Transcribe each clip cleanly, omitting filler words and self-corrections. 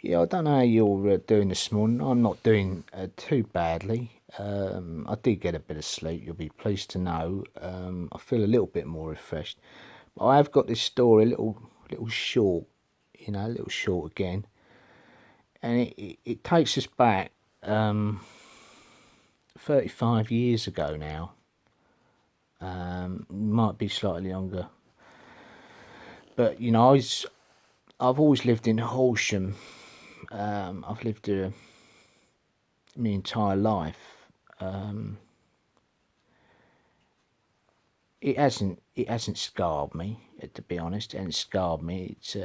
Yeah, I don't know how you're doing this morning. I'm not doing too badly. I did get a bit of sleep, you'll be pleased to know. I feel a little bit more refreshed. But I have got this story, a little short, a little short again. And it takes us back 35 years ago now. Might be slightly longer. But, I've always lived in Horsham. I've lived here my entire life. It hasn't scarred me, to be honest. It hasn't scarred me. It's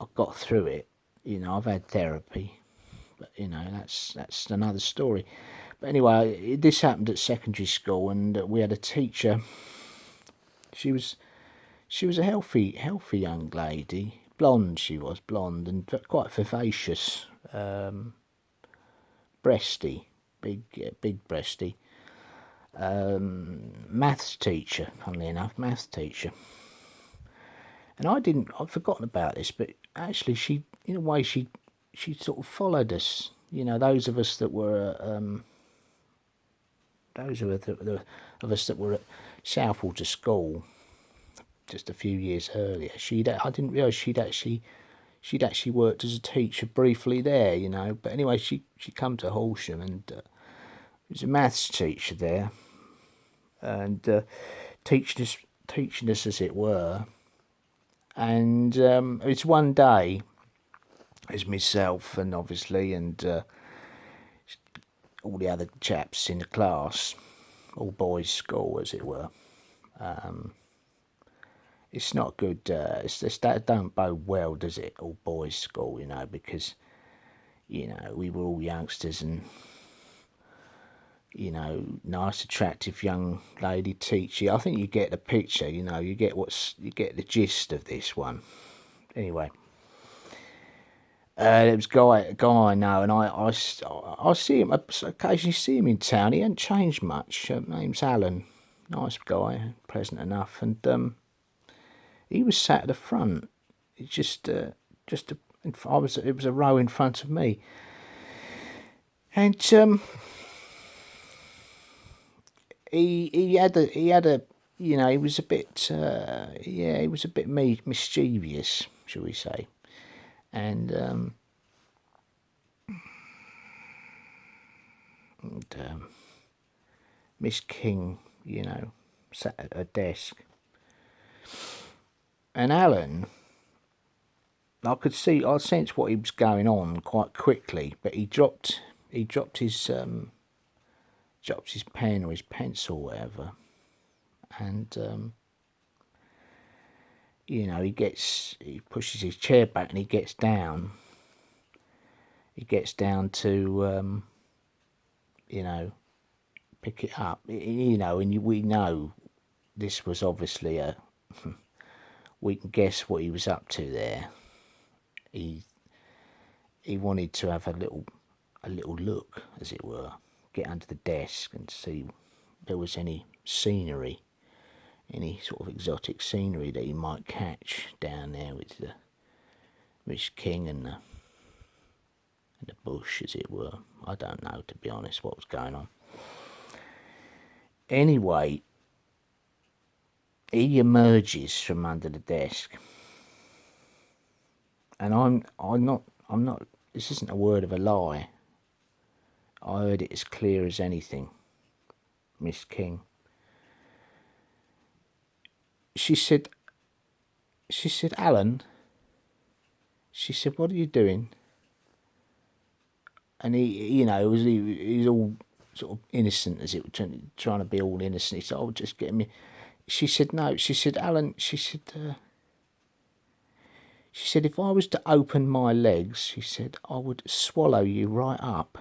I've got through it. I've had therapy, but that's another story. But anyway, this happened at secondary school, and we had a teacher. She was a healthy young lady, blonde. She was blonde and quite vivacious, breasty, big breasty. Maths teacher, funnily enough, maths teacher. And I'd forgotten about this, but actually, she, in a way, she sort of followed us. Those of us that were, those of us that were at Southwater School just a few years earlier. I didn't realise she'd actually worked as a teacher briefly there. But anyway, she come to Horsham, and there was a maths teacher there, and teaching us as it were. And it's one day, it's myself and obviously, and all the other chaps in the class, all boys' school as it were. It's not good. That don't bode well, does it? All boys' school, because we were all youngsters, and nice, attractive young lady teacher. I think you get the picture. You get the gist of this one. Anyway, there was a guy I know, and I see him. I occasionally see him in town. He hasn't changed much. Name's Alan. Nice guy, pleasant enough, and he was sat at the front. It was a row in front of me, and he had a he was a bit he was a bit mischievous, shall we say, and Miss King, sat at her desk, and Alan, I sensed what he was going on quite quickly, but he dropped his pen or his pencil, or whatever, and he pushes his chair back and he gets down. He gets down to pick it up. And we know this was obviously we can guess what he was up to there. He wanted to have a little look, as it were, get under the desk and see if there was any scenery, any sort of exotic scenery that he might catch down there with the Miss King and the bush, as it were. I don't know, to be honest, what was going on. Anyway, he emerges from under the desk, and I'm not. This isn't a word of a lie. I heard it as clear as anything. Miss King. She said, Alan. She said, "What are you doing?" And he was all sort of innocent, as it was, trying to be all innocent. He said, "Oh, just get me." She said, "No." She said, "Alan." She said, "If I was to open my legs," she said, "I would swallow you right up."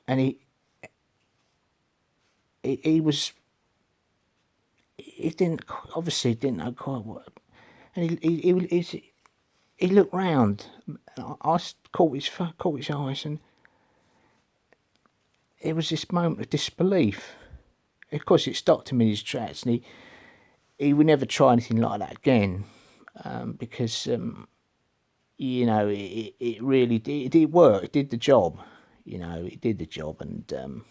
And he was. He didn't know quite what, and he looked round. I caught his eyes, and it was this moment of disbelief. Of course, it stopped him in his tracks, and he would never try anything like that again. because you know, it really it worked, it did the job, you know, it did the job, and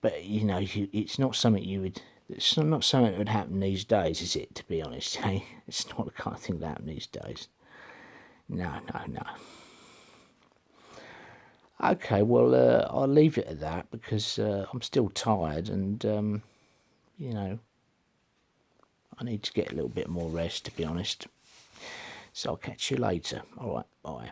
but you know, it's not something you would. It's not something that would happen these days, is it? To be honest, hey, it's not the kind of thing that happens these days. No, no, no. Okay, well, I'll leave it at that because I'm still tired, and you know, I need to get a little bit more rest, to be honest. So I'll catch you later. All right, bye.